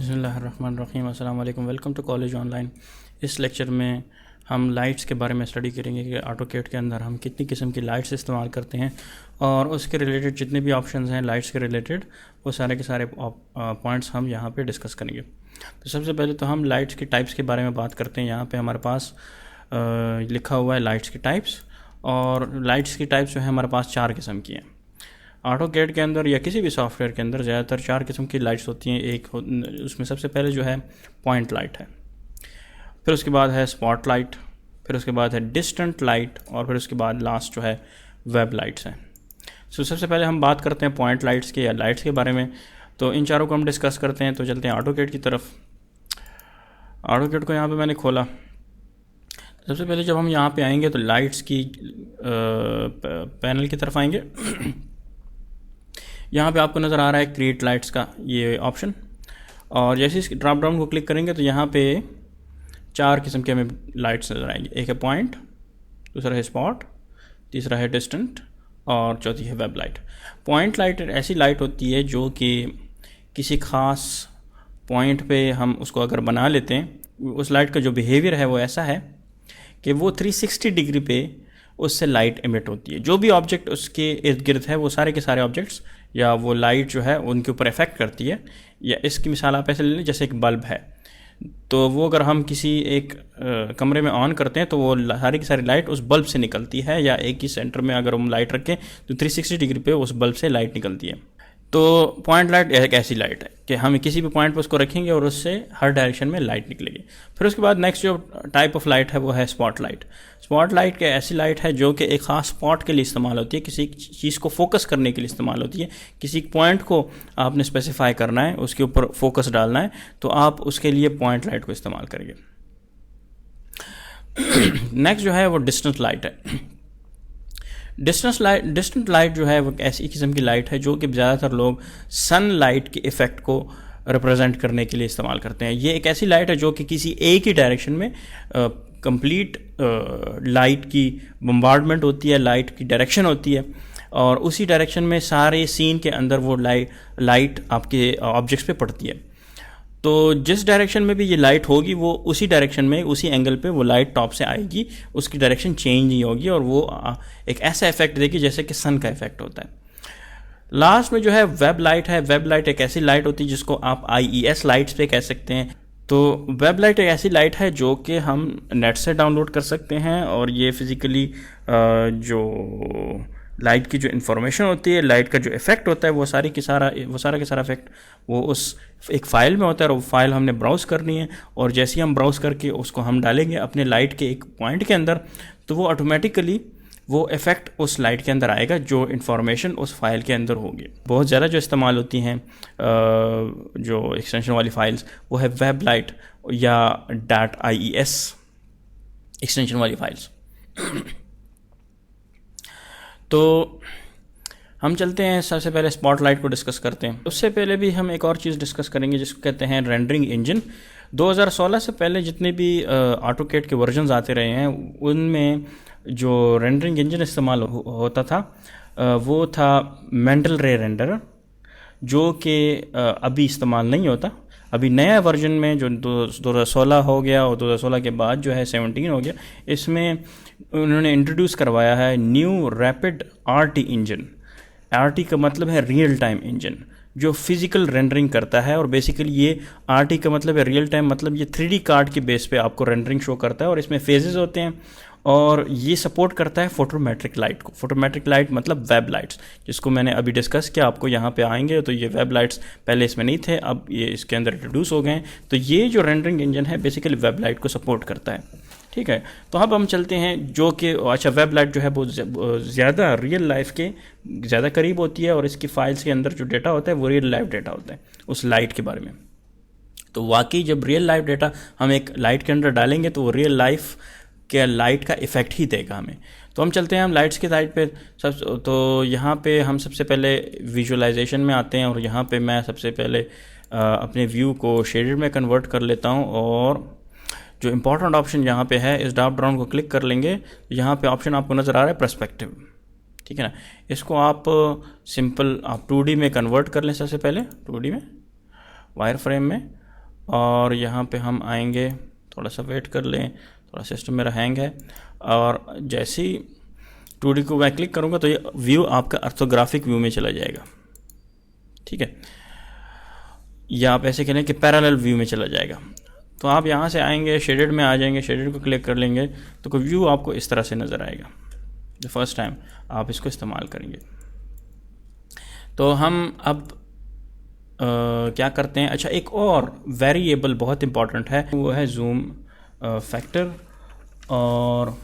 बिस्मिल्लाहिर्रहमानिर्रहीम। अस्सलाम वालेकुम। Welcome to college online. इस लेक्चर में हम लाइट्स के बारे में स्टडी करेंगे कि ऑटोकैड के अंदर हम कितनी किस्म की लाइट्स इस्तेमाल करते हैं और उसके रिलेटेड जितने भी ऑप्शंस हैं लाइट्स के रिलेटेड वो सारे के सारे पॉइंट्स हम यहाँ पे डिस्कस करेंगे। तो सबसे पहले तो हम लाइट्स की टाइप्स के बारे में बात करते हैं। यहाँ पे हमारे पास लिखा हुआ है लाइट्स की टाइप्स, और लाइट्स की टाइप्स जो है हमारे पास 4 किस्म की हैं। ऑटोकैड के अंदर या किसी भी सॉफ्टवेयर के अंदर ज़्यादातर 4 किस्म की लाइट्स होती हैं। उसमें सबसे पहले जो है पॉइंट लाइट है, फिर उसके बाद है स्पॉट लाइट, फिर उसके बाद है डिस्टेंट लाइट, और फिर उसके बाद लास्ट जो है वेब लाइट्स हैं। सबसे पहले हम बात करते हैं पॉइंट लाइट्स के या लाइट्स के बारे में। तो इन चारों को हम डिस्कस करते हैं। तो चलते हैं ऑटोकैड की तरफ। ऑटोकैड को यहाँ पे मैंने खोला। सबसे पहले जब हम यहाँ पे आएंगे तो लाइट्स की पैनल की तरफ आएंगे। यहाँ पे आपको नज़र आ रहा है क्रिएट लाइट्स का ये ऑप्शन, और जैसे इस ड्रॉप डाउन को क्लिक करेंगे तो यहाँ पे 4 किस्म के हमें लाइट्स नज़र आएंगे। एक है पॉइंट, दूसरा है स्पॉट, तीसरा है डिस्टेंट, और चौथी है वेब लाइट। पॉइंट लाइट ऐसी लाइट होती है जो कि किसी ख़ास पॉइंट पे हम उसको अगर बना लेते हैं, उस लाइट का जो बिहेवियर है वो ऐसा है कि वो 360 डिग्री पे उससे लाइट एमिट होती है। जो भी ऑब्जेक्ट उसके इर्द गिर्द है वो सारे के सारे ऑब्जेक्ट्स या वो लाइट जो है उनके ऊपर इफेक्ट करती है। या इसकी मिसाल आप ऐसे ले लें, जैसे एक बल्ब है, तो वो अगर हम किसी एक कमरे में ऑन करते हैं तो वो सारी की सारी लाइट उस बल्ब से निकलती है, या एक ही सेंटर में अगर हम लाइट रखें तो 360 डिग्री पे उस बल्ब से लाइट निकलती है। तो पॉइंट लाइट एक ऐसी लाइट है कि हम किसी भी पॉइंट पर उसको रखेंगे और उससे हर डायरेक्शन में लाइट निकलेगी। फिर उसके बाद नेक्स्ट जो टाइप ऑफ लाइट है वो है स्पॉट लाइट। स्पॉट लाइट के ऐसी लाइट है जो कि एक ख़ास स्पॉट के लिए इस्तेमाल होती है, किसी चीज़ को फोकस करने के लिए इस्तेमाल होती है। किसी पॉइंट को आपने स्पेसिफाई करना है, उसके ऊपर फोकस डालना है, तो आप उसके लिए पॉइंट लाइट को इस्तेमाल करेंगे। नेक्स्ट जो है वो डिस्टेंस लाइट है। डिस्टेंट लाइट जो है वो ऐसी किस्म की लाइट है जो कि ज़्यादातर लोग सन लाइट के इफ़ेक्ट को रिप्रेजेंट करने के लिए इस्तेमाल करते हैं। ये एक ऐसी लाइट है जो कि किसी एक ही डायरेक्शन में कंप्लीट लाइट की बम्बार्डमेंट होती है, लाइट की डायरेक्शन होती है, और उसी डायरेक्शन में सारे सीन के अंदर वो लाइट आपके ऑब्जेक्ट्स पे पड़ती है। तो जिस डायरेक्शन में भी ये लाइट होगी वो उसी डायरेक्शन में, उसी एंगल पे वो लाइट टॉप से आएगी, उसकी डायरेक्शन चेंज नहीं होगी, और वो एक ऐसा इफेक्ट देगी जैसे कि सन का इफेक्ट होता है। लास्ट में जो है वेब लाइट है। वेब लाइट एक ऐसी लाइट होती है जिसको आप IES लाइट्स पे कह सकते हैं। तो वेब लाइट एक ऐसी लाइट है जो कि हम नेट से डाउनलोड कर सकते हैं, और ये फिज़िकली जो लाइट की जो इन्फॉर्मेशन होती है, लाइट का जो इफेक्ट होता है, वो सारा का सारा इफेक्ट वो उस एक फ़ाइल में होता है, और वो फाइल हमने ब्राउज़ करनी है, और जैसे ही हम ब्राउज़ करके उसको हम डालेंगे अपने लाइट के एक पॉइंट के अंदर, तो वो ऑटोमेटिकली वो इफेक्ट उस लाइट के अंदर आएगा जो इन्फॉर्मेशन उस फाइल के अंदर होगी। बहुत ज़्यादा जो इस्तेमाल होती हैं जो एक्सटेंशन वाली फाइल्स, वो है वेब लाइट या .IES एक्सटेंशन वाली फाइल्स। तो हम चलते हैं, सबसे पहले स्पॉट लाइट को डिस्कस करते हैं। उससे पहले भी हम एक और चीज़ डिस्कस करेंगे जिसको कहते हैं रेंडरिंग इंजन। 2016 से पहले जितने भी ऑटोकैड के वर्जन्स आते रहे हैं उनमें जो रेंडरिंग इंजन इस्तेमाल होता था वो था मेंडल रे रेंडर, जो कि अभी इस्तेमाल नहीं होता। अभी नया वर्जन में जो 2016 हो गया, और 2016 के बाद जो है 17 हो गया, इसमें उन्होंने इंट्रोड्यूस करवाया है new rapid RT engine. RT का मतलब है रियल टाइम इंजन, जो फिज़िकल रेंडरिंग करता है। और बेसिकली ये RT का मतलब है रियल टाइम, मतलब ये 3D कार्ड के बेस पे आपको रेंडरिंग शो करता है, और इसमें फेजेस होते हैं, और ये सपोर्ट करता है फोटोमेट्रिक लाइट को। फोटोमेट्रिक लाइट मतलब वेब लाइट्स, जिसको मैंने अभी डिस्कस किया। आपको यहाँ पे आएंगे तो ये वेब लाइट्स पहले इसमें नहीं थे, अब ये इसके अंदर इंट्रोड्यूस हो गए हैं। तो ये जो रेंडरिंग इंजन है बेसिकली वेब लाइट को सपोर्ट करता है। ठीक है, तो अब हम चलते हैं जो कि अच्छा, वेब लाइट जो है वो ज़्यादा रियल लाइफ के ज़्यादा करीब होती है, और इसकी फाइल्स के अंदर जो डेटा होता है वो रियल लाइफ डेटा होता है उस लाइट के बारे में। तो वाकई जब रियल लाइफ डेटा हम एक लाइट के अंदर डालेंगे तो वो रियल लाइफ के लाइट का इफेक्ट ही देगा हमें। तो हम चलते हैं हम लाइट्स की साइड पे। तो यहाँ पे हम सबसे पहले विजुअलाइजेशन में आते हैं, और यहाँ पे मैं सबसे पहले अपने व्यू को शेडेड में कन्वर्ट कर लेता हूँ, और जो इम्पोर्टेंट ऑप्शन यहाँ पे है, इस ड्रॉप डाउन को क्लिक कर लेंगे, यहाँ पे ऑप्शन आपको नज़र आ रहा है पर्सपेक्टिव। ठीक है ना, इसको आप सिंपल आप 2D में कन्वर्ट कर लें। सबसे पहले 2D में वायर फ्रेम में और यहाँ पे हम आएंगे, थोड़ा सा वेट कर लें, थोड़ा सिस्टम मेरा हैंग है। और जैसे ही 2D को मैं क्लिक करूँगा तो ये व्यू आपका ऑर्थोग्राफिक व्यू में चला जाएगा, ठीक है, या आप ऐसे कहें कि पैरेलल व्यू में चला जाएगा। तो आप यहाँ से आएंगे, शेडेड में आ जाएंगे, शेडेड को क्लिक कर लेंगे तो कोई व्यू आपको इस तरह से नज़र आएगा द फर्स्ट टाइम आप इसको इस्तेमाल करेंगे। तो हम अब क्या करते हैं, अच्छा एक और वेरिएबल बहुत इंपॉर्टेंट है, वो है जूम फैक्टर। और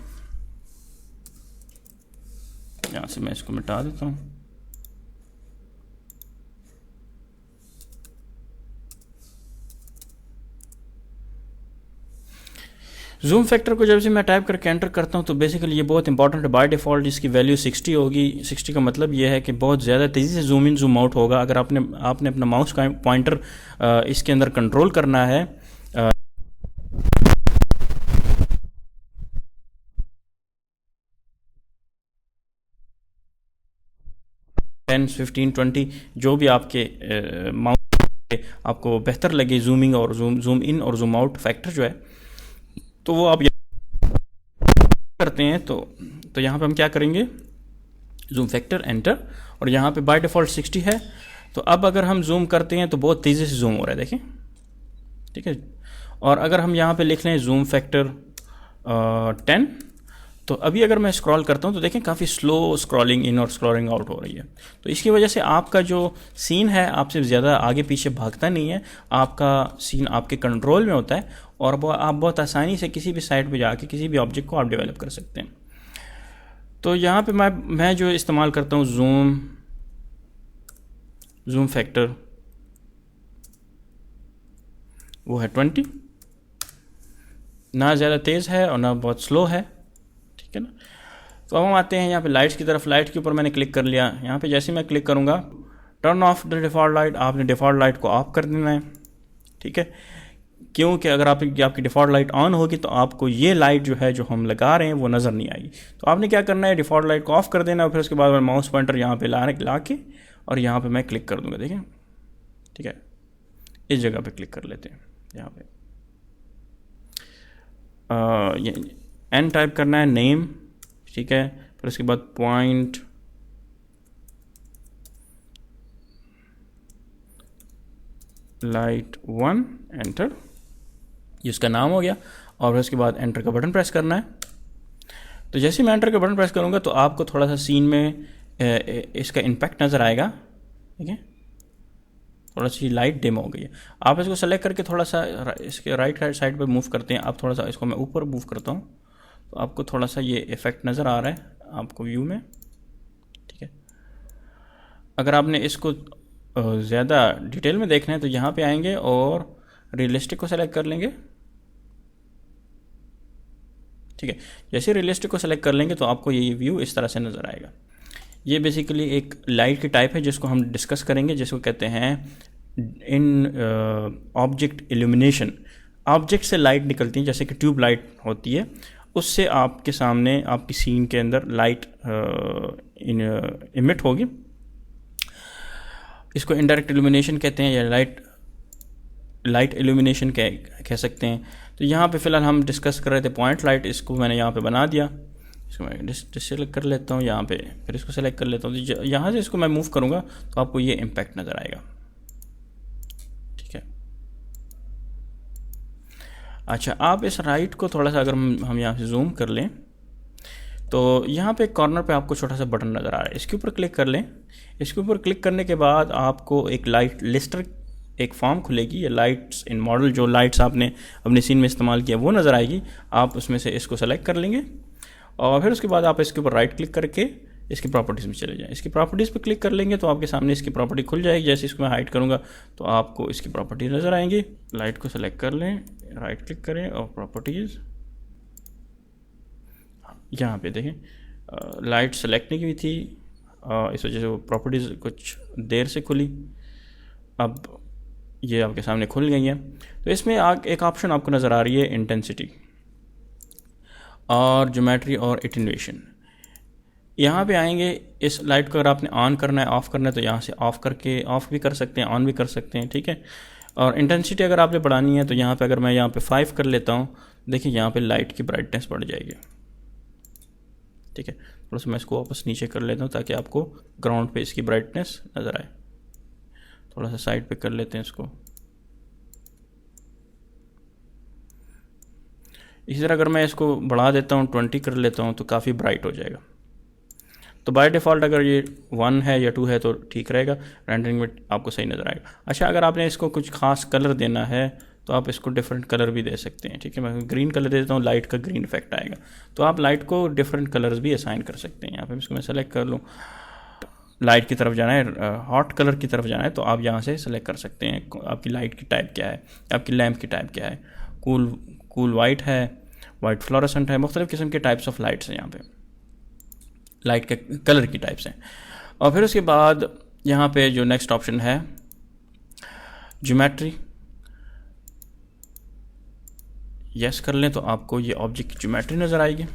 यहाँ से मैं इसको मिटा देता हूँ। जूम फैक्टर को जब से मैं टाइप करके एंटर करता हूँ तो बेसिकली ये बहुत इंपॉर्टेंट है। बाय डिफ़ॉल्ट इसकी वैल्यू 60 होगी। 60 का मतलब ये है कि बहुत ज़्यादा तेज़ी से जूम इन जूम आउट होगा। अगर आपने अपना माउस का पॉइंटर इसके अंदर कंट्रोल करना है, 10, 15, 20 जो भी आपके माउस आपको बेहतर लगे जूमिंग और जूम इन और जूम आउट फैक्टर जो है, तो वो आप करते हैं। तो यहाँ पे हम क्या करेंगे, जूम फैक्टर एंटर, और यहाँ पे बाय डिफ़ॉल्ट 60 है। तो अब अगर हम जूम करते हैं तो बहुत तेज़ी से जूम हो रहा है, देखें, ठीक है। और अगर हम यहाँ पे लिख लें जूम फैक्टर 10, तो अभी अगर मैं स्क्रॉल करता हूँ तो देखें काफ़ी स्लो स्क्रॉलिंग इन और स्क्रॉलिंग आउट हो रही है। तो इसकी वजह से आपका जो सीन है आपसे ज़्यादा आगे पीछे भागता नहीं है, आपका सीन आपके कंट्रोल में होता है और आप बहुत आसानी से किसी भी साइट पे जाके किसी भी ऑब्जेक्ट को आप डेवलप कर सकते हैं। तो यहाँ पे मैं जो इस्तेमाल करता हूँ जूम फैक्टर, वो है 20, ना ज़्यादा तेज़ है और ना बहुत स्लो है, ठीक है ना। तो अब हम आते हैं यहाँ पे लाइट्स की तरफ। लाइट के ऊपर मैंने क्लिक कर लिया। यहाँ पे जैसे मैं क्लिक करूँगा, turn off the default light, आपने डिफ़ॉल्ट लाइट को ऑफ कर देना है, ठीक है। क्योंकि अगर आपकी डिफ़ॉल्ट लाइट ऑन होगी तो आपको ये लाइट जो है जो हम लगा रहे हैं वो नज़र नहीं आएगी। तो आपने क्या करना है, डिफ़ॉल्ट लाइट को ऑफ कर देना, और फिर उसके बाद मैं माउस पॉइंटर यहाँ पे ला के और यहाँ पे मैं क्लिक कर दूँगा, देखें, ठीक है। इस जगह पे क्लिक कर लेते हैं, यहाँ पे एन टाइप करना है, नेम, ठीक है। फिर उसके बाद पॉइंट लाइट 1, एंटर, ये उसका नाम हो गया। और फिर उसके बाद एंटर का बटन प्रेस करना है। तो जैसे मैं एंटर का बटन प्रेस करूँगा तो आपको थोड़ा सा सीन में इसका इम्पैक्ट नज़र आएगा, ठीक है। थोड़ा सी लाइट डिम हो गई है। आप इसको सेलेक्ट करके थोड़ा सा इसके राइट साइड पे मूव करते हैं। आप थोड़ा सा इसको मैं ऊपर मूव करता हूँ तो आपको थोड़ा सा ये इफ़ेक्ट नज़र आ रहा है आपको व्यू में, ठीक है। अगर आपने इसको ज़्यादा डिटेल में देखना है तो यहाँ पे आएंगे और रियलिस्टिक को सेलेक्ट कर लेंगे, ठीक है। जैसे रियलिस्टिक को सेलेक्ट कर लेंगे तो आपको ये व्यू इस तरह से नज़र आएगा। ये बेसिकली एक लाइट की टाइप है जिसको हम डिस्कस करेंगे, जिसको कहते हैं इन ऑब्जेक्ट इल्यूमिनेशन। ऑब्जेक्ट से लाइट निकलती है, जैसे कि ट्यूब लाइट होती है, उससे आपके सामने आपकी सीन के अंदर लाइट इमिट होगी। इसको इनडायरेक्ट इल्यूमिनेशन कहते हैं या लाइट इल्यूमिनेशन कह सकते हैं। तो यहाँ पे फ़िलहाल हम डिस्कस कर रहे थे पॉइंट लाइट, इसको मैंने यहाँ पे बना दिया। इसको मैं सेलेक्ट कर लेता हूँ यहाँ पे, फिर इसको सेलेक्ट कर लेता हूँ। तो यहाँ से इसको मैं मूव करूँगा तो आपको ये इम्पैक्ट नज़र आएगा, ठीक है। अच्छा, आप इस राइट को थोड़ा सा अगर हम यहाँ से जूम कर लें तो यहाँ पे कॉर्नर पे आपको छोटा सा बटन नज़र आ रहा है, इसके ऊपर क्लिक कर लें। इसके ऊपर क्लिक करने के बाद आपको एक लाइट लिस्टर एक फॉर्म खुलेगी, या लाइट्स इन मॉडल, जो लाइट्स आपने अपने सीन में इस्तेमाल किया वो नज़र आएगी। आप उसमें से इसको सेलेक्ट कर लेंगे और फिर उसके बाद आप इसके ऊपर राइट क्लिक करके इसकी प्रॉपर्टीज़ में चले जाएं। इसकी प्रॉपर्टीज़ पे क्लिक कर लेंगे तो आपके सामने इसकी प्रॉपर्टी खुल जाएगी। जैसे इसको मैं हाइड करूँगा तो आपको इसकी प्रॉपर्टी नज़र आएंगी। लाइट को सेलेक्ट कर लें, राइट क्लिक करें और प्रॉपर्टीज़, यहाँ पे देखें लाइट सेलेक्ट नहीं की थी, इस वजह से वो प्रॉपर्टीज़ कुछ देर से खुली, अब ये आपके सामने खुल गई हैं। तो इसमें एक ऑप्शन आपको नज़र आ रही है इंटेंसिटी और ज्योमेट्री और एटेन्यूएशन। यहाँ पे आएंगे, इस लाइट को अगर आपने ऑन करना है ऑफ़ करना है तो यहाँ से ऑफ़ करके ऑफ़ भी कर सकते हैं, ऑन भी कर सकते हैं, ठीक है। और इंटेंसिटी अगर आपने बढ़ानी है तो यहाँ पे अगर मैं यहाँ पे 5 कर लेता हूँ, देखिए यहाँ पे लाइट की ब्राइटनेस बढ़ जाएगी। ठीक है, थोड़ा सा मैं इसको वापस नीचे कर लेता हूँ ताकि आपको ग्राउंड पे इसकी ब्राइटनेस नज़र आए। थोड़ा सा साइड पे कर लेते हैं इसको। इसी तरह अगर मैं इसको बढ़ा देता हूँ, 20 कर लेता हूँ, तो काफ़ी ब्राइट हो जाएगा। तो बाय डिफ़ॉल्ट अगर ये 1 है या 2 है तो ठीक रहेगा, रेंडरिंग में आपको सही नज़र आएगा। अच्छा, अगर आपने इसको कुछ खास कलर देना है तो आप इसको डिफरेंट कलर भी दे सकते हैं। ठीक है, मैं ग्रीन कलर दे देता हूँ, लाइट का ग्रीन इफेक्ट आएगा। तो आप लाइट को डिफरेंट कलर्स भी असाइन कर सकते हैं। यहाँ पे इसको मैं सेलेक्ट कर लूँ, लाइट की तरफ जाना है, हॉट कलर की तरफ जाना है, तो आप यहाँ से सेलेक्ट कर सकते हैं आपकी लाइट की टाइप क्या है, आपकी लैम्प की टाइप क्या है। कूल वाइट है, वाइट फ्लोरेसेंट है, मुख्तलिफ़ किस्म के टाइप्स ऑफ लाइट्स हैं यहाँ पे, लाइट के कलर की टाइप्स हैं। और फिर उसके बाद यहाँ पे जो नेक्स्ट ऑप्शन है ज्योमेट्री, यस कर लें तो आपको ये ऑब्जेक्ट की ज्योमेट्री नज़र आएगी।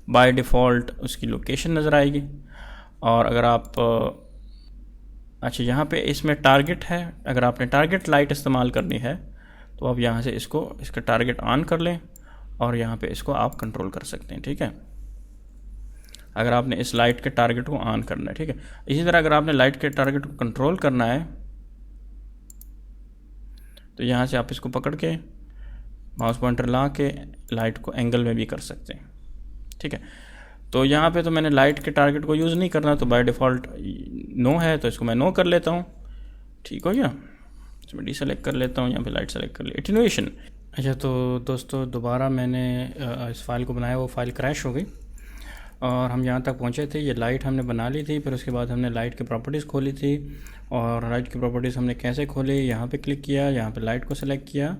बाय डिफ़ॉल्ट उसकी लोकेशन नज़र आएगी। और अगर आप अच्छा, यहाँ पे इसमें टारगेट है, अगर आपने टारगेट लाइट इस्तेमाल करनी है तो आप यहाँ से इसका टारगेट ऑन कर लें और यहाँ पे इसको आप कंट्रोल कर सकते हैं। ठीक है, अगर आपने इस लाइट के टारगेट को ऑन करना है। ठीक है, इसी तरह अगर आपने लाइट के टारगेट को कंट्रोल करना है तो यहाँ से आप इसको पकड़ के माउस पॉइंटर ला के लाइट को एंगल में भी कर सकते हैं। ठीक है, तो यहाँ पे तो मैंने लाइट के टारगेट को यूज़ नहीं करना, तो बाय डिफ़ॉल्ट नो है, तो इसको मैं नो कर लेता हूँ। ठीक हो गया, इसमें डी सेलेक्ट कर लेता हूँ, यहाँ पे लाइट सेलेक्ट कर लिया, एटेन्यूएशन। अच्छा, तो दोस्तों दोबारा मैंने इस फाइल को बनाया, वो फाइल क्रैश हो गई और हम यहाँ तक पहुँचे थे। ये लाइट हमने बना ली थी, फिर उसके बाद हमने लाइट की प्रॉपर्टीज़ खोली थी। और लाइट की प्रॉपर्टीज़ हमने कैसे खोली, यहाँ पे क्लिक किया, यहाँ पे लाइट को सेलेक्ट किया,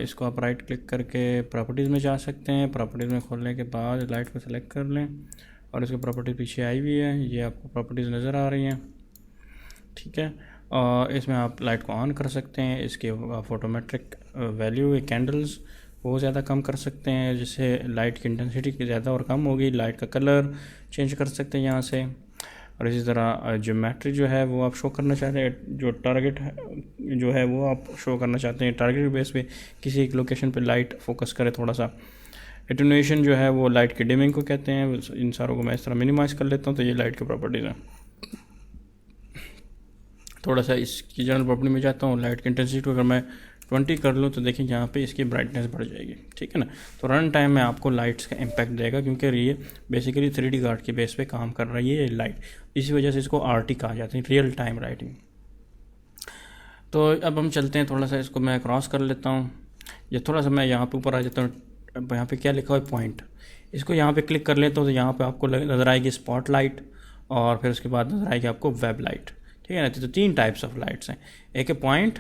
इसको आप राइट क्लिक करके प्रॉपर्टीज़ में जा सकते हैं। प्रॉपर्टीज़ में खोलने के बाद लाइट को सेलेक्ट कर लें और इसकी प्रॉपर्टीज़ पीछे आई हुई है, ये आपको प्रॉपर्टीज़ नज़र आ रही हैं। ठीक है, और इसमें आप लाइट को ऑन कर सकते हैं, इसके फोटोमेट्रिक वैल्यू कैंडल्स वो ज़्यादा कम कर सकते हैं, जिससे लाइट की इंटेंसिटी ज़्यादा और कम होगी। लाइट का कलर चेंज कर सकते हैं यहाँ से। और इसी तरह ज्योमेट्री जो है वो आप शो करना चाहते हैं, जो टारगेट जो है वो आप शो करना चाहते हैं, टारगेट बेस पे किसी एक लोकेशन पे लाइट फोकस करे थोड़ा सा। एटेन्यूएशन जो है वो लाइट की डिमिंग को कहते हैं। इन सारों को मैं इस तरह मिनिमाइज़ कर लेता हूँ, तो ये लाइट की प्रॉपर्टीज़ हैं। थोड़ा सा इसकी जनरल प्रॉपर्टी में जाता हूँ, लाइट की इंटेंसिटी को अगर मैं 20 कर लूँ तो देखिए यहाँ पे इसकी ब्राइटनेस बढ़ जाएगी। ठीक है ना, तो रन टाइम में आपको लाइट्स का इम्पैक्ट देगा, क्योंकि ये बेसिकली 3D गार्ड के बेस पे काम कर रही है ये लाइट, इसी वजह से इसको RT कहा जाता है, रियल टाइम लाइटिंग। तो अब हम चलते हैं, थोड़ा सा इसको मैं क्रॉस कर लेता हूँ, ये थोड़ा सा मैं यहाँ पे ऊपर आ जाता हूँ। यहाँ पे क्या लिखा हुआ है, पॉइंट, इसको यहाँ पे क्लिक कर लेता हूँ तो यहाँ पे आपको नज़र आएगी स्पॉट लाइट, और फिर उसके बाद नज़र आएगी आपको वेब लाइट। ठीक है ना, तो 3 टाइप्स ऑफ लाइट्स हैं, एक है पॉइंट,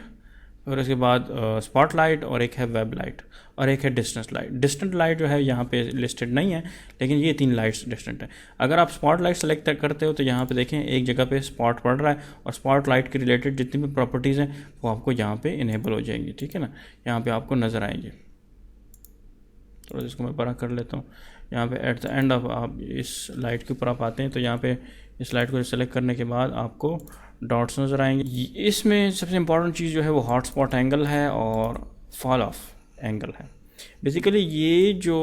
और उसके बाद स्पॉट लाइट, और एक है वेब लाइट, और एक है डिस्टेंस लाइट। डिस्टेंट लाइट जो है यहाँ पे लिस्टेड नहीं है, लेकिन ये 3 लाइट्स डिस्टेंट है। अगर आप स्पॉट लाइट सेलेक्ट करते हो तो यहाँ पे देखें एक जगह पे स्पॉट पड़ रहा है, और स्पॉट लाइट के रिलेटेड जितनी भी प्रॉपर्टीज़ हैं वो आपको यहाँ पे इनेबल हो जाएंगी। ठीक है ना, यहाँ पे आपको नज़र आएंगे। तो इसको मैं बड़ा कर लेता हूँ। यहाँ पे एट द एंड ऑफ आप इस लाइट के ऊपर आप आते हैं तो यहाँ पे इस लाइट को सेलेक्ट करने के बाद आपको डॉट्स नज़र आएंगे। इसमें सबसे इंपॉर्टेंट चीज़ जो है वो हॉट स्पॉट एंगल है और फॉल ऑफ एंगल है। बेसिकली ये जो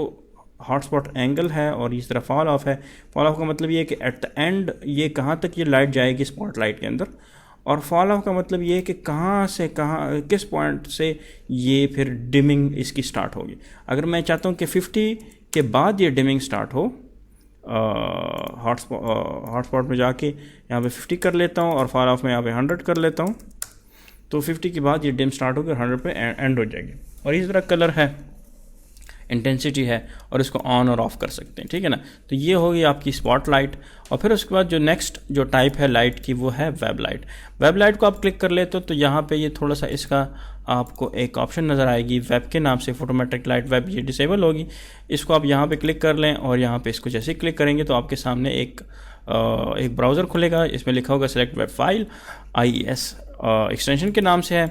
हॉट स्पॉट एंगल है और इस तरह फॉल ऑफ है, फॉल ऑफ का मतलब ये है कि एट द एंड ये कहाँ तक ये लाइट जाएगी स्पॉट लाइट के अंदर, और फॉल ऑफ का मतलब ये है कि कहाँ से कहाँ किस पॉइंट से ये फिर डिमिंग इसकी स्टार्ट होगी। अगर मैं चाहता हूँ कि 50 के बाद ये डिमिंग स्टार्ट हो, हॉट स्पॉट में जाके यहाँ पे 50 कर लेता हूँ और फॉल ऑफ में यहाँ पे 100 कर लेता हूँ, तो 50 के बाद ये डिम स्टार्ट होकर 100 पे एंड हो जाएगी। और इसी तरह कलर है, इंटेंसिटी है, और इसको ऑन और ऑफ कर सकते हैं। ठीक है ना, तो ये होगी आपकी स्पॉट लाइट। और फिर उसके बाद जो नेक्स्ट जो टाइप है लाइट की वो है वेब लाइट। वेब लाइट को आप क्लिक कर लेते हो तो यहाँ पे ये थोड़ा सा इसका आपको एक ऑप्शन नज़र आएगी वेब के नाम से, फोटोमेट्रिक लाइट वेब, ये डिसेबल होगी। इसको आप यहाँ पे क्लिक कर लें और यहाँ पे इसको जैसे क्लिक करेंगे तो आपके सामने एक ब्राउज़र खुलेगा, इसमें लिखा होगा select web file, IES extension के नाम से है।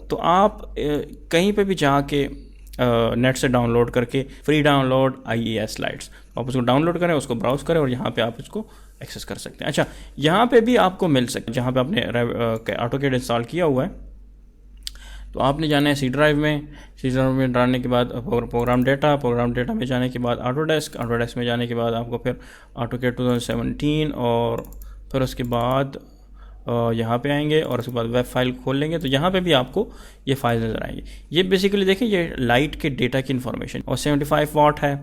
तो आप कहीं पे भी जाके नेट से डाउनलोड करके फ्री डाउनलोड IES लाइट्स, आप उसको डाउनलोड करें, उसको ब्राउज़ करें और यहाँ पे आप इसको एक्सेस कर सकते हैं। अच्छा, यहाँ पे भी आपको मिल सकता है जहाँ पे आपने AutoCAD इंस्टॉल किया हुआ है, तो आपने जाना है सी ड्राइव में डालने के बाद प्रोग्राम डेटा में जाने के बाद ऑटोडेस्क में जाने के बाद आपको फिर AutoCAD 2017 और फिर उसके बाद यहाँ पे आएंगे और उसके बाद वेब फाइल खोल लेंगे तो यहाँ पे भी आपको ये फाइल नज़र आएंगे। ये बेसिकली देखिए ये लाइट के डेटा की इन्फॉर्मेशन और 75 वाट है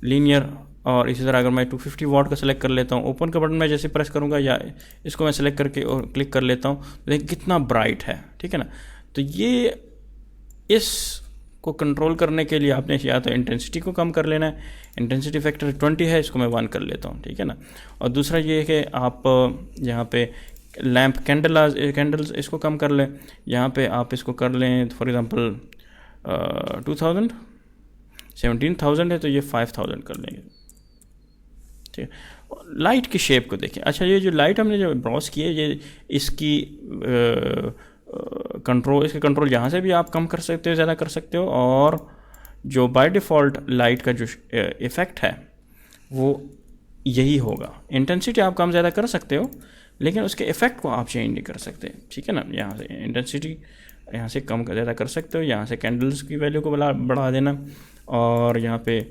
लीनियर। और इसी तरह अगर मैं 250 वाट का सेलेक्ट कर लेता हूँ, ओपन का बटन मैं जैसे प्रेस करूँगा या इसको मैं सेलेक्ट करके और क्लिक कर लेता हूँ तो देखिए कितना ब्राइट है, ठीक है ना। तो ये इसको कंट्रोल करने के लिए आपने या तो इंटेंसिटी को कम कर लेना है, इंटेंसिटी फैक्टर 20 है, इसको मैं 1 कर लेता हूँ, ठीक है ना। और दूसरा ये है कि आप यहाँ पे लैम्प कैंडल्स इसको कम कर लें, यहाँ पे आप इसको कर लें फॉर एग्जांपल 17,000 है तो ये 5,000 कर लेंगे, ठीक है। लाइट की शेप को देखें। अच्छा, ये जो लाइट हमने जो ब्राउज की है ये इसकी इसके कंट्रोल यहाँ से भी आप कम कर सकते हो, ज़्यादा कर सकते हो। और जो बाय डिफ़ॉल्ट लाइट का जो इफ़ेक्ट है वो यही होगा। इंटेंसिटी आप कम ज़्यादा कर सकते हो लेकिन उसके इफ़ेक्ट को आप चेंज नहीं कर सकते, ठीक है ना। यहाँ से इंटेंसिटी यहाँ से कम ज़्यादा कर सकते हो, यहाँ से कैंडल्स की वैल्यू को बढ़ा देना और यहाँ पे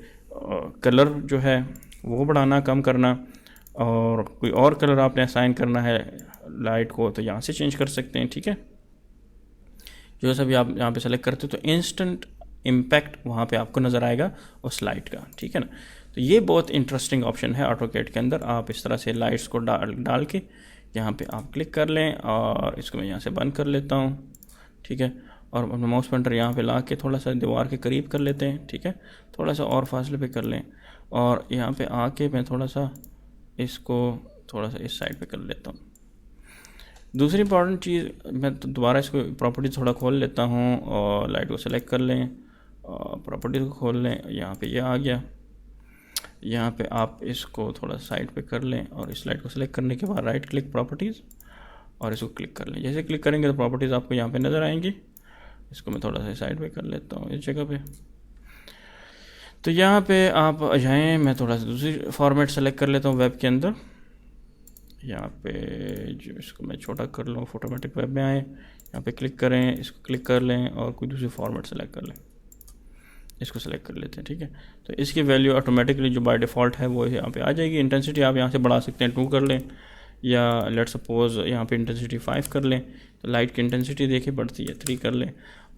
कलर जो है वो बढ़ाना कम करना, और कोई और कलर आपने असाइन करना है लाइट को तो यहाँ से चेंज कर सकते हैं, ठीक है। जो सभी आप यहाँ पे सेलेक्ट करते हो तो इंस्टेंट इम्पैक्ट वहाँ पे आपको नज़र आएगा उस लाइट का, ठीक है ना। तो ये बहुत इंटरेस्टिंग ऑप्शन है AutoCAD के अंदर। आप इस तरह से लाइट्स को डाल के यहाँ पे आप क्लिक कर लें और इसको मैं यहाँ से बंद कर लेता हूँ, ठीक है। और अपना माउस पॉइंटर यहाँ पे ला के थोड़ा सा दीवार के करीब कर लेते हैं, ठीक है। थोड़ा सा और फासले पे कर लें और यहाँ पे आके मैं थोड़ा सा इसको थोड़ा सा इस साइड पे कर लेता हूँ। दूसरी इंपॉर्टेंट चीज़, मैं तो दोबारा इसको प्रॉपर्टीज थोड़ा खोल लेता हूँ और लाइट को सेलेक्ट कर लें और प्रॉपर्टीज को खोल लें। यहाँ पे ये आ गया, यहाँ पे आप इसको थोड़ा साइड पे कर लें और इस लाइट को सेलेक्ट करने के बाद राइट क्लिक प्रॉपर्टीज़ और इसको क्लिक कर लें। जैसे क्लिक करेंगे तो प्रॉपर्टीज़ आपको यहाँ पे नज़र आएंगी। इसको मैं थोड़ा सा साइड पे कर लेता हूँ इस जगह पे। तो यहाँ पे आप जाएँ, मैं थोड़ा सा दूसरी फॉर्मेट सेलेक्ट कर लेता हूँ वेब के अंदर। यहाँ पे जो इसको मैं छोटा कर लूँ, फोटोमेटिक वेब में आए, यहाँ पे क्लिक करें, इसको क्लिक कर लें और कोई दूसरी फॉर्मेट सेलेक्ट कर लें, इसको सेलेक्ट कर लेते हैं, ठीक है। तो इसकी वैल्यू ऑटोमेटिकली जो बाय डिफ़ॉल्ट है वो यहाँ पे आ जाएगी। इंटेंसिटी आप यहाँ से बढ़ा सकते हैं, 2 कर लें या लेट सपोज यहाँ पे इंटेंसिटी 5 कर लें तो लाइट की इंटेंसिटी देखिए बढ़ती है, 3 कर लें।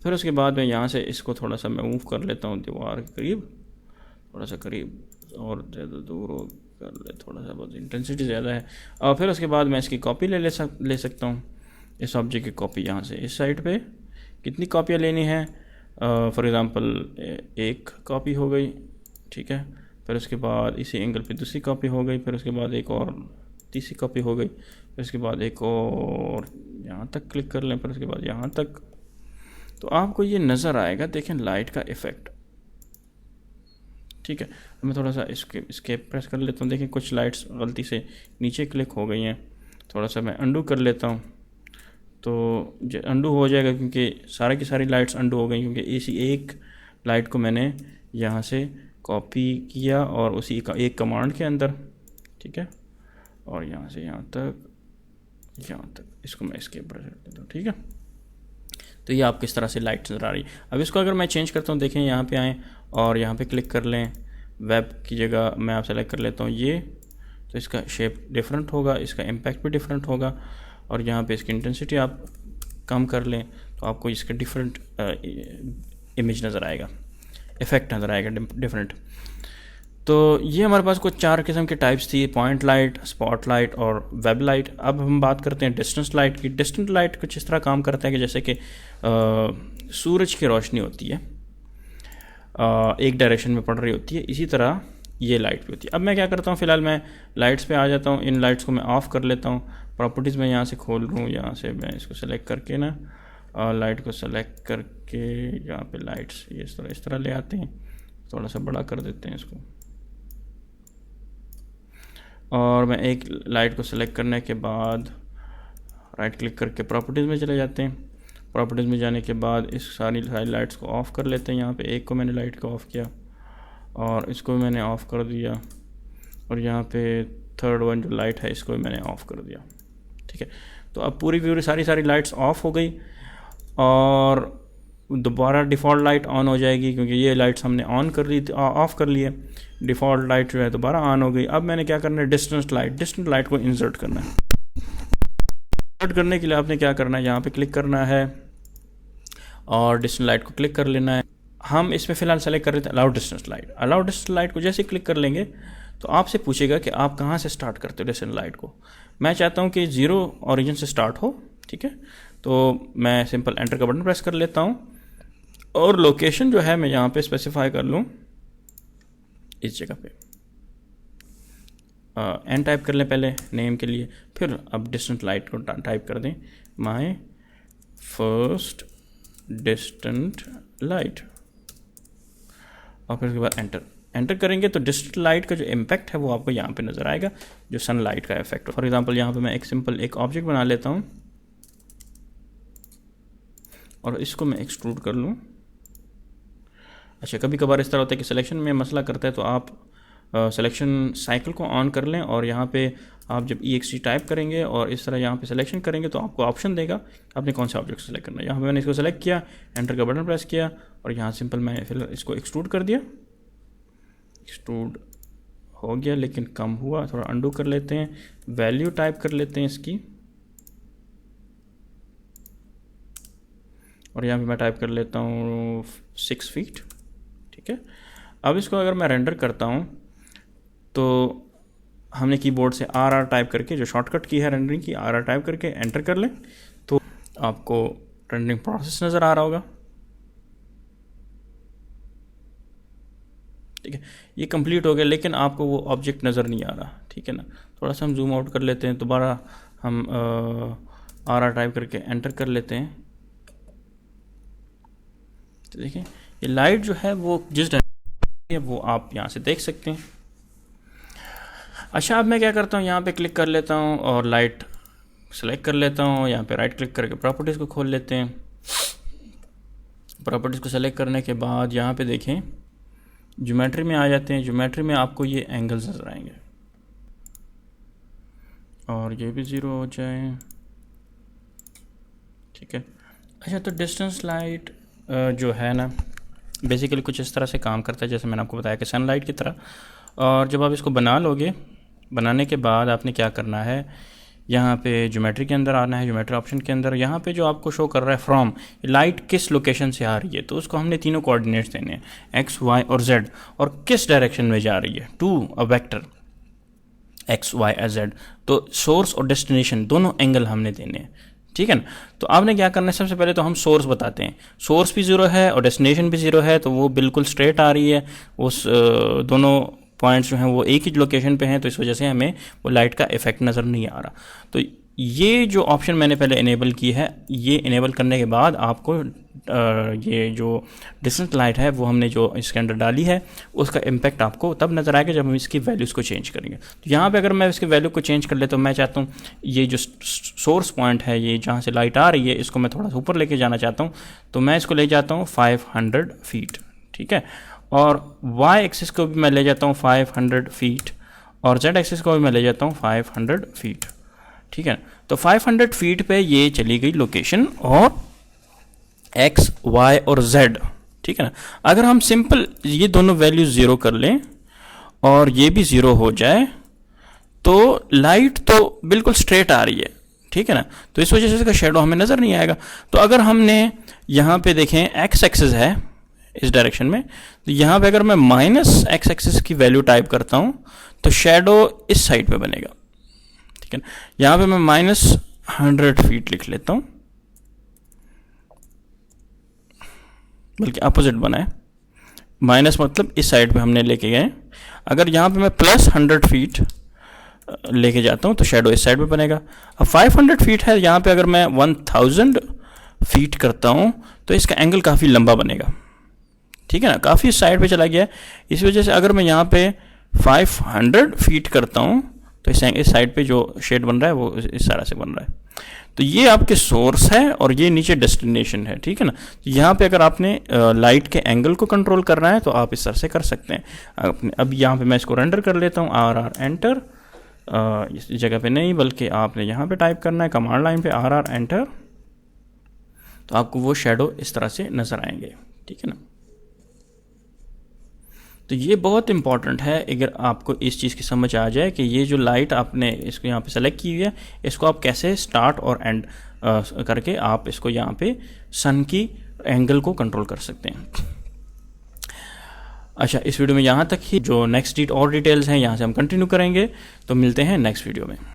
फिर उसके बाद मैं यहाँ से इसको थोड़ा सा मैं मूव कर लेता हूँ दीवार के करीब, थोड़ा सा करीब और ज़्यादा दूर हो कर ले, थोड़ा सा बहुत इंटेंसिटी ज़्यादा है। और फिर उसके बाद मैं इसकी कॉपी ले सकता हूँ, इस ऑब्जेक्ट की कॉपी यहाँ से इस साइड पे कितनी कॉपियाँ लेनी है, फॉर एग्ज़ाम्पल 1 कॉपी हो गई, ठीक है। फिर उसके बाद इसी एंगल पे दूसरी कॉपी हो गई, फिर उसके बाद एक और तीसरी कॉपी हो गई, फिर उसके बाद एक और यहाँ तक क्लिक कर लें, फिर उसके बाद यहाँ तक। तो आपको ये नज़र आएगा, देखें लाइट का इफ़ेक्ट, ठीक है। मैं थोड़ा सा escape प्रेस कर लेता हूँ, देखें कुछ लाइट्स गलती से नीचे क्लिक हो गई हैं। थोड़ा सा मैं अंडू कर लेता हूँ तो अंडू हो जाएगा क्योंकि सारी की सारी लाइट्स अंडू हो गई, क्योंकि इसी एक लाइट को मैंने यहाँ से कॉपी किया और उसी का एक कमांड के अंदर, ठीक है। और यहाँ से यहाँ तक इसको मैं escape प्रेस कर देता हूँ, ठीक है। तो ये आप किस तरह से लाइट नज़र आ रही है। अब इसको अगर मैं चेंज करता हूँ, देखें यहाँ पे आएँ और यहाँ पे क्लिक कर लें, वेब की जगह मैं आप सेलेक्ट कर लेता हूँ ये, तो इसका शेप डिफरेंट होगा, इसका इम्पैक्ट भी डिफरेंट होगा। और यहाँ पे इसकी इंटेंसिटी आप कम कर लें तो आपको इसका डिफरेंट इमेज नज़र आएगा, इफ़ेक्ट नज़र आएगा डिफरेंट। तो ये हमारे पास कुछ 4 किस्म के टाइप्स थी, पॉइंट लाइट, स्पॉट लाइट और वेब लाइट। अब हम बात करते हैं डिस्टेंस लाइट की। डिस्टेंस लाइट कुछ इस तरह काम करता है कि जैसे कि सूरज की रोशनी होती है, एक डायरेक्शन में पड़ रही होती है, इसी तरह ये लाइट भी होती है। अब मैं क्या करता हूँ, फ़िलहाल मैं लाइट्स पे आ जाता हूँ, इन लाइट्स को मैं ऑफ़ कर लेता हूँ। प्रॉपर्टीज़ में यहाँ से खोल लूँ, यहाँ से मैं इसको सेलेक्ट करके ना लाइट को सेलेक्ट करके यहाँ पे लाइट्स ये इस तरह ले आते हैं, थोड़ा सा बड़ा कर देते हैं इसको। और मैं एक लाइट को सेलेक्ट करने के बाद राइट क्लिक करके प्रॉपर्टीज़ में चले जाते हैं। प्रॉपर्टीज़ में जाने के बाद इस सारी लाइट्स को ऑफ़ कर लेते हैं। यहाँ पे एक को मैंने लाइट को ऑफ़ किया और इसको मैंने ऑफ़ कर दिया, और यहाँ पे थर्ड वन जो लाइट है इसको मैंने ऑफ़ कर दिया, ठीक है। तो अब पूरी सारी लाइट्स ऑफ़ हो गई और दोबारा डिफ़ॉल्ट लाइट ऑन हो जाएगी, क्योंकि ये लाइट्स हमने ऑन कर ली थी, ऑफ़ कर ली है। डिफ़ॉल्ट लाइट जो है दोबारा ऑन हो गई। अब मैंने क्या करना है, डिस्टेंस लाइट को इंसर्ट करना है। इंसर्ट करने के लिए आपने क्या करना है, यहाँ पे क्लिक करना है और डिस्टेंस लाइट को क्लिक कर लेना है। हम इसमें फ़िलहाल सेलेक्ट कर रहे थे allow distance light. Allow distance light को जैसे क्लिक कर लेंगे तो आपसे पूछेगा कि आप कहाँ से स्टार्ट करते हो डिस्टेंस लाइट को। मैं चाहता हूँ कि 0 ओरिजिन से स्टार्ट हो, ठीक है। तो मैं सिंपल एंटर का बटन प्रेस कर लेता हूँ और लोकेशन जो है मैं यहाँ पे स्पेसिफाई कर लूँ इस जगह पे। एन टाइप कर लें पहले नेम के लिए, फिर अब डिस्टेंस लाइट को टाइप कर दें माय फर्स्ट डिस्टेंट लाइट, और फिर उसके बाद एंटर करेंगे तो डिस्टेंट लाइट का जो इम्पैक्ट है वो आपको यहाँ पे नज़र आएगा, जो सनलाइट का इफेक्ट। फॉर एग्जांपल यहाँ पे मैं एक सिंपल एक ऑब्जेक्ट बना लेता हूँ और इसको मैं एक्सट्रूड कर लूँ। अच्छा, कभी कभार इस तरह होता है कि सिलेक्शन में मसला करता है, तो आप सिलेक्शन साइकिल को ऑन कर लें और यहाँ पे आप जब EXT टाइप करेंगे और इस तरह यहाँ पे सिलेक्शन करेंगे तो आपको ऑप्शन देगा आपने कौन सा ऑब्जेक्ट सेलेक्ट करना है। यहाँ पे मैंने इसको सेलेक्ट किया, एंटर का बटन प्रेस किया और यहाँ सिंपल मैं फिर इसको एक्सट्रूड कर दिया। एक्सट्रूड हो गया लेकिन कम हुआ, थोड़ा अंडू कर लेते हैं, वैल्यू टाइप कर लेते हैं इसकी और यहाँ पे मैं टाइप कर लेता हूँ 6 फीट, ठीक है। अब इसको अगर मैं रेंडर करता हूँ तो हमने कीबोर्ड से RR टाइप करके, जो शॉर्टकट की है रेंडरिंग की, RR टाइप करके एंटर कर लें तो आपको रेंडरिंग प्रोसेस नज़र आ रहा होगा, ठीक है। ये कंप्लीट हो गया लेकिन आपको वो ऑब्जेक्ट नज़र नहीं आ रहा, ठीक है ना। थोड़ा सा हम जूम आउट कर लेते हैं, दोबारा हम RR टाइप करके एंटर कर लेते हैं तो देखिए ये लाइट जो है वो जिस डायरेक्शन है वो आप यहाँ से देख सकते हैं। अच्छा, अब मैं क्या करता हूँ, यहाँ पे क्लिक कर लेता हूँ और लाइट सेलेक्ट कर लेता हूँ। यहाँ पे राइट क्लिक करके प्रॉपर्टीज़ को खोल लेते हैं। प्रॉपर्टीज़ को सेलेक्ट करने के बाद यहाँ पे देखें ज्योमेट्री में आ जाते हैं। ज्योमेट्री में आपको ये एंगल्स नज़र आएंगे और ये भी 0 हो जाए, ठीक है। अच्छा, तो डिस्टेंस लाइट जो है ना बेसिकली कुछ इस तरह से काम करता है जैसे मैंने आपको बताया कि सनलाइट की तरह। और जब आप इसको बना लोगे, बनाने के बाद आपने क्या करना है, यहाँ पे ज्योमेट्री के अंदर आना है, ज्योमेट्री ऑप्शन के अंदर यहाँ पे जो आपको शो कर रहा है फ्रॉम, लाइट किस लोकेशन से आ रही है, तो उसको हमने तीनों कोऑर्डिनेट्स देने हैं x, y और z, और किस डायरेक्शन में जा रही है, to a vector x, y, z। तो सोर्स और डेस्टिनेशन दोनों एंगल हमने देने हैं, ठीक है ना। तो आपने क्या करना है, सबसे पहले तो हम सोर्स बताते हैं। सोर्स भी 0 है और डेस्टिनेशन भी 0 है, तो वो बिल्कुल स्ट्रेट आ रही है। उस दोनों पॉइंट्स जो हैं वो एक ही लोकेशन पे हैं, तो इस वजह से हमें वो लाइट का इफेक्ट नज़र नहीं आ रहा। तो ये जो ऑप्शन मैंने पहले इनेबल की है, ये इनेबल करने के बाद आपको ये जो डिस्टेंस लाइट है वो हमने जो इसके अंदर डाली है उसका इम्पैक्ट आपको तब नज़र आएगा जब हम इसकी वैल्यूज़ को चेंज करेंगे। तो यहाँ पे अगर मैं इसकी वैल्यू को चेंज कर लेता हूँ, मैं चाहता हूँ ये जो सोर्स पॉइंट है, ये जहाँ से लाइट आ रही है, इसको मैं थोड़ा सा ऊपर लेके जाना चाहता हूँ, तो मैं इसको ले जाता हूँ 500 फीट, ठीक है। और y एक्सिस को भी मैं ले जाता हूँ 500 फीट और z एक्सिस को भी मैं ले जाता हूँ 500 फीट, ठीक है। तो 500 फीट पे ये चली गई लोकेशन और x, y और z, ठीक है ना। अगर हम सिंपल ये दोनों वैल्यू 0 कर लें और ये भी 0 हो जाए तो लाइट तो बिल्कुल स्ट्रेट आ रही है, ठीक है ना। तो इस वजह से इसका शेडो हमें नज़र नहीं आएगा। तो अगर हमने यहाँ पे देखें x एक्सिस है इस डायरेक्शन में, तो यहाँ पे अगर मैं -x एक्सिस की वैल्यू टाइप करता हूँ तो शेडो इस साइड पे बनेगा, ठीक है ना। यहाँ पे मैं -100 फीट लिख लेता हूँ, बल्कि अपोजिट बना है, माइनस मतलब इस साइड पे हमने लेके गए। अगर यहाँ पे मैं +100 फीट लेके जाता हूँ तो शेडो इस साइड पे बनेगा। अब 500 फीट है, यहाँ पे अगर मैं 1000 फीट करता हूँ तो इसका एंगल काफ़ी लंबा बनेगा, ठीक है ना, काफ़ी साइड पे चला गया है। इस वजह से अगर मैं यहाँ पे 500 फीट करता हूँ तो इस साइड पे जो शेड बन रहा है वो इस तरह से बन रहा है। तो ये आपके सोर्स है और ये नीचे डेस्टिनेशन है, ठीक है ना। तो यहाँ पे अगर आपने लाइट के एंगल को कंट्रोल करना है तो आप इस तरह से कर सकते हैं। अब यहाँ पे मैं इसको रेंडर कर लेता हूँ, RR एंटर, इस जगह पे नहीं बल्कि आपने यहाँ पे टाइप करना है कमांड लाइन पे RR एंटर, तो आपको वो शेडो इस तरह से नज़र आएंगे, ठीक है ना। तो ये बहुत इंपॉर्टेंट है, अगर आपको इस चीज़ की समझ आ जाए कि ये जो लाइट आपने इसको यहाँ पे सेलेक्ट की हुई है, इसको आप कैसे स्टार्ट और एंड करके आप इसको यहाँ पे सन की एंगल को कंट्रोल कर सकते हैं। अच्छा, इस वीडियो में यहाँ तक ही, जो नेक्स्ट और डिटेल्स हैं यहाँ से हम कंटिन्यू करेंगे, तो मिलते हैं नेक्स्ट वीडियो में।